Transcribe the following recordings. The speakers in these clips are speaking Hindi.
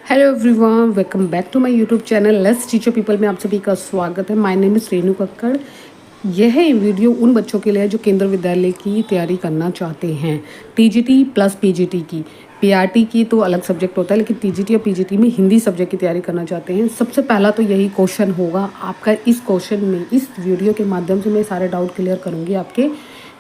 Hello everyone, welcome back to my YouTube channel let's teacher people में आप सभी का स्वागत है। My name is Renu Kakkar. यह वीडियो उन बच्चों के लिए है जो केंद्र विद्यालय की तैयारी करना चाहते हैं, टीजीटी प्लस पीजीटी की। पीआरटी की तो अलग सब्जेक्ट होता है, लेकिन टीजीटी और पीजीटी में हिंदी सब्जेक्ट की तैयारी करना चाहते हैं। सबसे पहला तो यही क्वेश्चन होगा आपका। इस क्वेश्चन में इस वीडियो के माध्यम से मैं सारे डाउट क्लियर करूँगी आपके,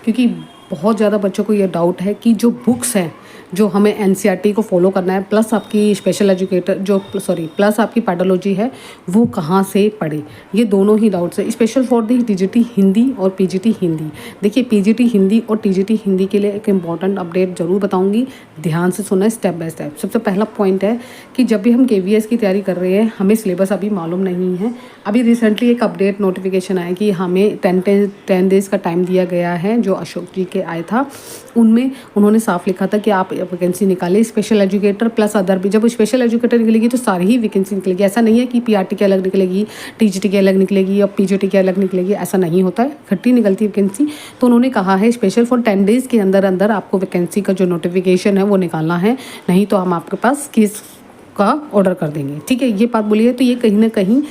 क्योंकि बहुत ज़्यादा बच्चों को ये डाउट है कि जो बुक्स हैं जो हमें एनसीईआरटी को फॉलो करना है, प्लस आपकी स्पेशल एजुकेटर प्लस आपकी पेडोलॉजी है, वो कहाँ से पढ़े। ये दोनों ही डाउट्स है, special for the TGT Hindi और पीजीटी हिंदी। देखिए, पीजीटी हिंदी और टीजीटी हिंदी के लिए एक इम्पॉर्टेंट अपडेट ज़रूर बताऊंगी, ध्यान से सुना स्टेप बाय स्टेप। सबसे पहला पॉइंट है कि जब भी हम केवीएस की तैयारी कर रहे हैं, हमें सिलेबस अभी मालूम नहीं है। अभी रिसेंटली एक अपडेट नोटिफिकेशन आया कि हमें 10 डेज का टाइम दिया गया है, जो अशोक जी के आया था। उनमें उन्होंने साफ लिखा था कि आप वैकेंसी निकालें स्पेशल एजुकेटर प्लस अदर भी। जब स्पेशल एजुकेटर निकलेगी तो सारी ही वैकेंसी निकलेगी। ऐसा नहीं है कि पीआरटी की अलग निकलेगी, टीजीटी की अलग निकलेगी और पीजीटी की अलग निकलेगी, ऐसा नहीं होता है, इकट्ठी निकलती है वैकेंसी। तो उन्होंने कहा है स्पेशल फॉर 10 डेज़ के अंदर अंदर आपको वैकेंसी का जो नोटिफिकेशन है वो निकालना है, नहीं तो हम आपके पास केस का ऑर्डर कर देंगे। ठीक है, ये बात बोलिए। तो ये कहीं ना कहीं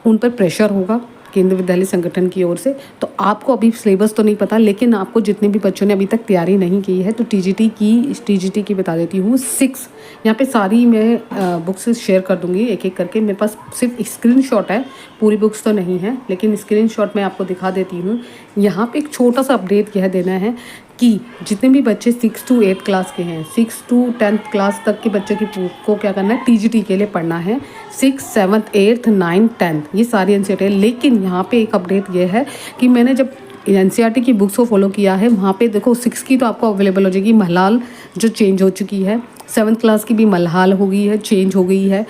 उन पर प्रेशर होगा केंद्र विद्यालय संगठन की ओर से। तो आपको अभी सिलेबस तो नहीं पता, लेकिन आपको जितने भी बच्चों ने अभी तक तैयारी नहीं की है तो टीजीटी की बता देती हूँ 6। यहाँ पे सारी मैं बुक्स शेयर कर दूँगी एक एक करके। मेरे पास सिर्फ स्क्रीनशॉट है, पूरी बुक्स तो नहीं है, लेकिन स्क्रीनशॉट मैं आपको दिखा देती हूँ। यहाँ पे एक छोटा सा अपडेट यह देना है कि जितने भी बच्चे 6 to 8 क्लास के हैं, 6 to 10th क्लास तक के बच्चे की को क्या करना है, टीजीटी के लिए पढ़ना है। 6, 7, 8, 9, 10 ये सारी एनसीईआरटी है। लेकिन यहाँ पे एक अपडेट ये है कि मैंने जब एनसीईआरटी की बुक्स को फॉलो किया है, वहाँ पे देखो 6 की तो आपको अवेलेबल हो जाएगी, मलाल जो चेंज हो चुकी है। 7th क्लास की भी मलहाल हो गई है, चेंज हो गई है।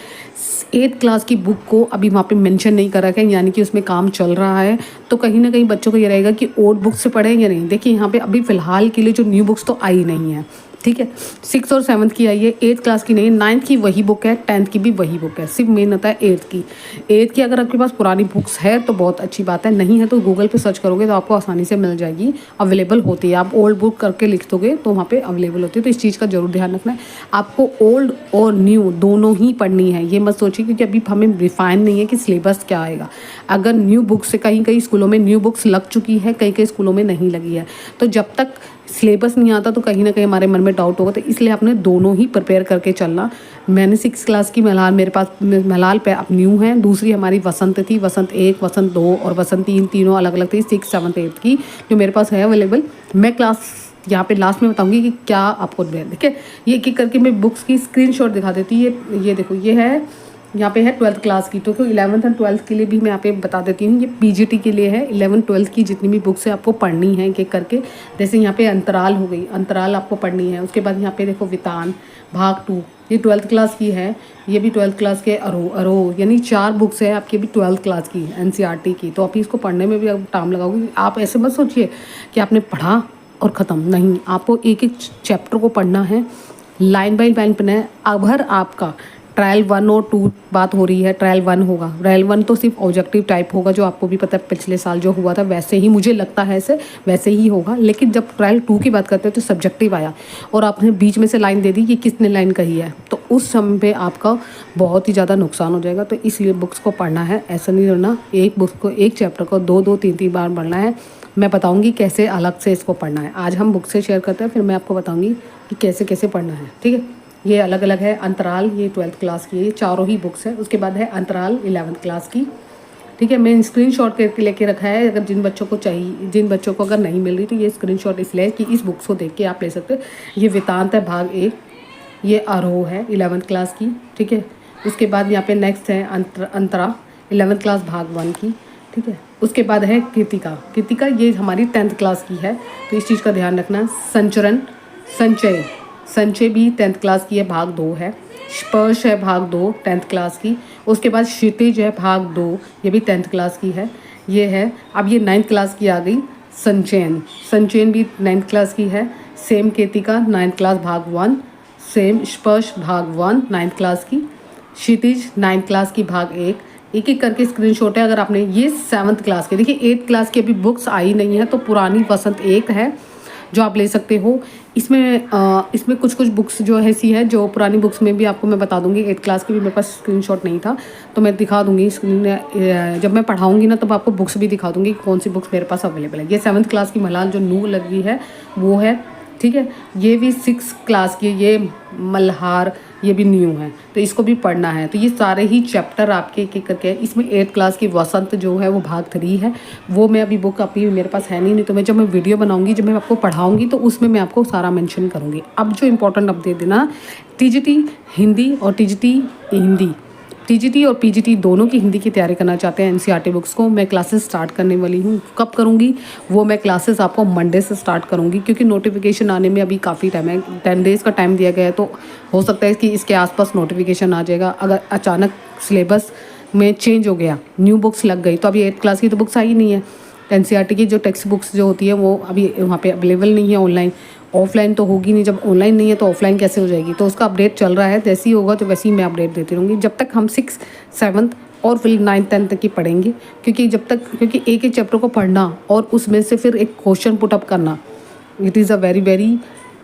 8th क्लास की बुक को अभी वहाँ पे मेंशन नहीं कर रखा है, यानी कि उसमें काम चल रहा है। तो कहीं ना कहीं बच्चों को ये रहेगा कि ओल्ड बुक से पढ़ें या नहीं। देखिए, यहाँ पे अभी फ़िलहाल के लिए जो न्यू बुक्स तो आई नहीं है, ठीक है। 6 और 7th की आई है, 8th क्लास की नहीं। 9th की वही बुक है, 10th की भी वही बुक है, सिर्फ मेन होता है 8th की अगर आपके पास पुरानी बुक्स है तो बहुत अच्छी बात है, नहीं है तो गूगल पे सर्च करोगे तो आपको आसानी से मिल जाएगी, अवेलेबल होती है। आप ओल्ड बुक करके लिख दोगे तो वहाँ पे अवेलेबल होती है। तो इस चीज़ का जरूर ध्यान रखना है, आपको ओल्ड और न्यू दोनों ही पढ़नी है। ये मत सोचिए, क्योंकि अभी हमें रिफाइन नहीं है कि सिलेबस क्या आएगा। अगर न्यू बुक्स से कहीं कहीं स्कूलों में न्यू बुक्स लग चुकी है, कहीं कहीं स्कूलों में नहीं लगी है, तो जब तक सिलेबस नहीं आता तो कहीं ना कहीं हमारे मन में डाउट होगा। तो इसलिए आपने दोनों ही प्रिपेयर करके चलना। मैंने 6 क्लास की मलाल, मेरे पास मलाल पे अब न्यू है। दूसरी हमारी वसंत थी, वसंत 1, वसंत 2 और वसंत 3, तीनों अलग अलग थी। 6, 7, 8 की जो मेरे पास है अवेलेबल। मैं क्लास यहाँ पे लास्ट में बताऊंगी कि क्या आपको देखिए, ये एक एक करके मैं बुक्स की स्क्रीनशॉट दिखा देती हूँ। ये देखो, ये है, यहाँ पे है 12th क्लास की। तो 11th और 12th के लिए भी मैं यहाँ पे बता देती हूँ। ये पीजीटी के लिए है, 11th 12th की जितनी भी बुक्स है आपको पढ़नी है एक एक करके। जैसे यहाँ पे अंतराल हो गई, अंतराल आपको पढ़नी है। उसके बाद यहाँ पे देखो वितान भाग 2, ये 12th क्लास की है। ये भी 12th क्लास के अरो यानी 4 बुक्स है आपकी भी 12th क्लास की एनसीईआरटी की। तो अभी इसको पढ़ने में भी आप टाइम लगाओगे। आप ऐसे मत सोचिए कि आपने पढ़ा और ख़त्म, नहीं, आपको एक एक चैप्टर को पढ़ना है, लाइन बाय लाइन पढ़ना है। अगर आपका ट्रायल 1 और 2 बात हो रही है, ट्रायल 1 होगा। ट्रायल 1 तो सिर्फ ऑब्जेक्टिव टाइप होगा, जो आपको भी पता है पिछले साल जो हुआ था वैसे ही, मुझे लगता है ऐसे वैसे ही होगा। लेकिन जब ट्रायल 2 की बात करते हैं तो सब्जेक्टिव आया और आपने बीच में से लाइन दे दी कि किसने लाइन कही है, तो उस समय पे आपका बहुत ही ज़्यादा नुकसान हो जाएगा। तो इसलिए बुक्स को पढ़ना है, ऐसा नहीं करना एक बुक को, एक चैप्टर को 2-2, 3-3 बार पढ़ना है। मैं बताऊँगी कैसे अलग से इसको पढ़ना है। आज हम बुक से शेयर करते हैं, फिर मैं आपको बताऊँगी कि कैसे कैसे पढ़ना है, ठीक है। ये अलग अलग है। अंतराल ये 12th क्लास की है, ये चारों ही बुक्स है। उसके बाद है अंतराल 11th क्लास की, ठीक है। मैं स्क्रीनशॉट करके लेके रखा है, अगर जिन बच्चों को चाहिए, जिन बच्चों को अगर नहीं मिल रही तो ये स्क्रीनशॉट इसलिए कि इस बुक्स को देख के आप ले सकते हो। ये वेदांत है भाग 1, ये आरोह है 11th क्लास की, ठीक है। उसके बाद यहाँ पे नेक्स्ट है अंतरा 11th क्लास भाग 1 की, ठीक है। उसके बाद है कृतिका ये हमारी 10th क्लास की है, तो इस चीज़ का ध्यान रखना। संचय भी 10th क्लास की है, भाग 2 है। स्पर्श है भाग 2 10th क्लास की। उसके बाद क्षितिज है भाग 2, ये भी 10th क्लास की है, ये है। अब ये 9th क्लास की आ गई संचयन भी 9th क्लास की है। सेम केतिका 9th क्लास भाग 1, सेम स्पर्श भाग 1 9th क्लास की, क्षितिज 9th क्लास की भाग 1। एक एक करके स्क्रीनशॉट है। अगर आपने ये 7th क्लास के, देखिए 8th क्लास की अभी बुक्स आई नहीं है, तो पुरानी वसंत 1 है, जो आप ले सकते हो। इसमें कुछ कुछ बुक्स जो ऐसी है जो पुरानी बुक्स में भी आपको मैं बता दूंगी। 8th क्लास की भी मेरे पास स्क्रीनशॉट नहीं था तो मैं दिखा दूंगी जब मैं पढ़ाऊंगी ना तब आपको बुक्स भी दिखा दूंगी कौन सी बुक्स मेरे पास अवेलेबल है। ये 7th क्लास की मलाल जो न्यू लगी है वो है, ठीक है। ये भी 6th क्लास की, ये मल्हार, ये भी न्यू है तो इसको भी पढ़ना है। तो ये सारे ही चैप्टर आपके एक एक करके है। इसमें 8th क्लास की वसंत जो है वो भाग 3 है, वो मैं अभी बुक अभी मेरे पास है नहीं तो मैं जब मैं वीडियो बनाऊंगी, जब मैं आपको पढ़ाऊंगी तो उसमें मैं आपको सारा मेंशन करूंगी। अब जो इंपॉर्टेंट अपडेट देना, टीजीटी हिंदी और टीजीटी और पीजीटी दोनों की हिंदी की तैयारी करना चाहते हैं एनसीईआरटी बुक्स को, मैं क्लासेस स्टार्ट करने वाली हूँ। कब करूँगी वो मैं क्लासेस आपको मंडे से स्टार्ट करूँगी क्योंकि नोटिफिकेशन आने में अभी काफ़ी टाइम है। 10 डेज़ का टाइम दिया गया है तो हो सकता है कि इसके आसपास नोटिफिकेशन आ जाएगा। अगर अचानक सिलेबस में चेंज हो गया, न्यू बुक्स लग गई, तो अभी 8th क्लास की तो बुक्स आई नहीं है। एनसीईआरटी की जो टेक्स्ट बुक्स जो होती है वो अभी वहाँ पे अवेलेबल नहीं है ऑनलाइन। ऑफलाइन तो होगी नहीं, जब ऑनलाइन नहीं है तो ऑफलाइन कैसे हो जाएगी। तो उसका अपडेट चल रहा है, जैसे ही होगा तो वैसे ही मैं अपडेट देती रहूँगी जब तक हम 6th 7th और फिर 9th 10th तक की पढ़ेंगे। क्योंकि एक एक चैप्टर को पढ़ना और उसमें से फिर एक क्वेश्चन पुटअप करना, it is a very very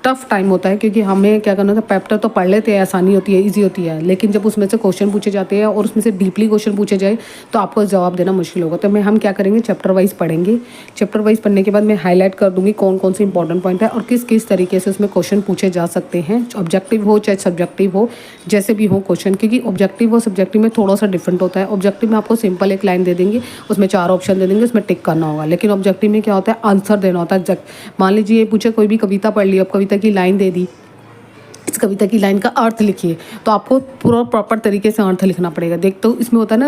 tough time होता है। क्योंकि हमें क्या करना था, चैप्टर तो पढ़ लेते हैं, आसानी होती है, इजी होती है, लेकिन जब उसमें से क्वेश्चन पूछे जाते हैं और उसमें से डीपली क्वेश्चन पूछे जाए तो आपको जवाब देना मुश्किल होगा। तो हम क्या करेंगे, चैप्टर वाइज पढ़ेंगे। चैप्टर वाइज पढ़ने के बाद मैं हाईलाइट कर दूंगी कौन कौन से इंपॉर्टेंट पॉइंट है और किस किस तरीके से उसमें क्वेश्चन पूछे जा सकते हैं, ऑब्जेक्टिव हो चाहे सब्जेक्टिव हो, जैसे भी हो क्वेश्चन। क्योंकि ऑब्जेक्टिव और सब्जेक्टिव में थोड़ा सा डिफरेंट होता है। ऑब्जेक्टिव में आपको सिंपल एक लाइन दे देंगे, उसमें 4 ऑप्शन दे देंगे, उसमें टिक करना होगा। लेकिन ऑब्जेक्टिव में क्या होता है, आंसर देना होता है। मान लीजिए ये पूछे कोई भी कविता पढ़ ली, अब कविता की लाइन दे दी, इस कविता की लाइन का अर्थ लिखिए, तो आपको पूरा प्रॉपर तरीके से अर्थ लिखना पड़ेगा। देख तो इसमें होता है ना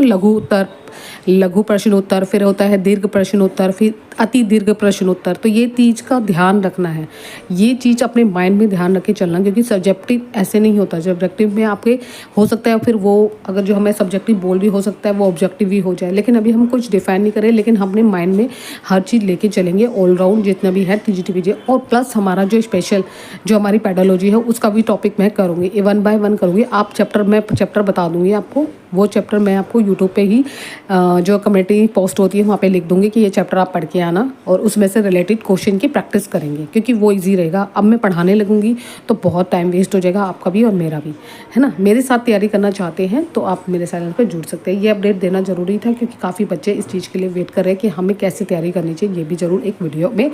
लघु प्रश्नोत्तर, फिर होता है दीर्घ प्रश्नोत्तर, फिर अति दीर्घ प्रश्नोत्तर। तो ये चीज़ का ध्यान रखना है, ये चीज़ अपने माइंड में ध्यान रख के चलना। क्योंकि सब्जेक्टिव ऐसे नहीं होता, सब्जेक्टिव में आपके हो सकता है फिर वो अगर जो हमें सब्जेक्टिव बोल भी हो सकता है वो ऑब्जेक्टिव भी हो जाए। लेकिन अभी हम कुछ डिफाइन नहीं करें, लेकिन हम अपने माइंड में हर चीज़ लेके चलेंगे ऑलराउंड जितना भी है टीजीटी पीजी। और प्लस हमारा जो स्पेशल जो हमारी पेडोलॉजी है उसका भी टॉपिक मैं करूँगी, 1 बाय 1 करूँगी। आप चैप्टर बता दूँगी आपको, वो चैप्टर मैं आपको यूट्यूब पे ही जो कम्युनिटी पोस्ट होती है वहाँ पे लिख दूँगी कि ये चैप्टर आप पढ़ के आना और उसमें से रिलेटेड क्वेश्चन की प्रैक्टिस करेंगे क्योंकि वो इजी रहेगा। अब मैं पढ़ाने लगूँगी तो बहुत टाइम वेस्ट हो जाएगा आपका भी और मेरा भी, है ना। मेरे साथ तैयारी करना चाहते हैं तो आप मेरे चैनल पर जुड़ सकते हैं। ये अपडेट देना ज़रूरी था क्योंकि काफ़ी बच्चे इस चीज़ के लिए वेट कर रहे हैं कि हमें कैसे तैयारी करनी चाहिए। ये भी ज़रूर एक वीडियो में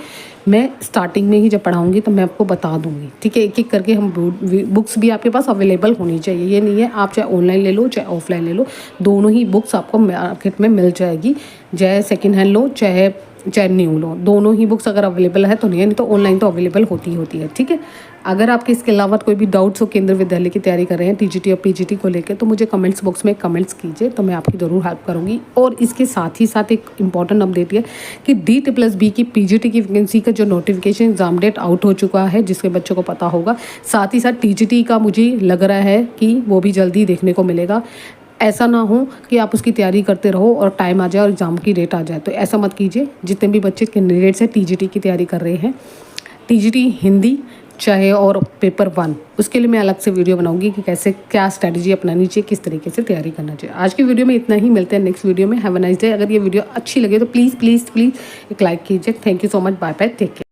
मैं स्टार्टिंग में ही जब पढ़ाऊँगी तो मैं आपको बता दूँगी, ठीक है। एक एक करके हम बुक्स भी आपके पास अवेलेबल होनी चाहिए। ये नहीं है आप चाहे ऑनलाइन ले लो चाहे ऑफलाइन ले लो, दोनों ही बुक्स आपको मार्केट में मिल जाएगी। चाहे सेकेंड हैंड लो चाहे न्यू लो, दोनों ही बुक्स अगर अवेलेबल है तो नहीं तो ऑनलाइन तो अवेलेबल होती है, ठीक है। अगर आपके इसके अलावा कोई भी डाउट्स हो केंद्रीय विद्यालय की तैयारी कर रहे हैं टीजीटी और पीजीटी को लेकर तो मुझे कमेंट्स बॉक्स में कमेंट्स कीजिए, तो मैं आपकी ज़रूर हेल्प करूंगी। और इसके साथ ही साथ एक इंपॉर्टेंट अपडेट है कि DSSB की पीजीटी की वैकेंसी का जो नोटिफिकेशन एग्जाम डेट आउट हो चुका है, जिसके बच्चों को पता होगा। साथ ही साथ टीजीटी का मुझे लग रहा है कि वो भी जल्दी देखने को मिलेगा। ऐसा ना हो कि आप उसकी तैयारी करते रहो और टाइम आ जाए और एग्ज़ाम की डेट आ जाए, तो ऐसा मत कीजिए। जितने भी बच्चे कैंडिडेट्स हैं टीजीटी की तैयारी कर रहे हैं, टीजीटी हिंदी चाहे और पेपर 1, उसके लिए मैं अलग से वीडियो बनाऊंगी कि कैसे क्या स्ट्रैटेजी अपनानी चाहिए, किस तरीके से तैयारी करना चाहिए। आज की वीडियो में इतना ही, मिलते हैं नेक्स्ट वीडियो में। Have a nice day. अगर ये वीडियो अच्छी लगे तो प्लीज़ एक लाइक कीजिए। Thank you so much, bye bye, take care.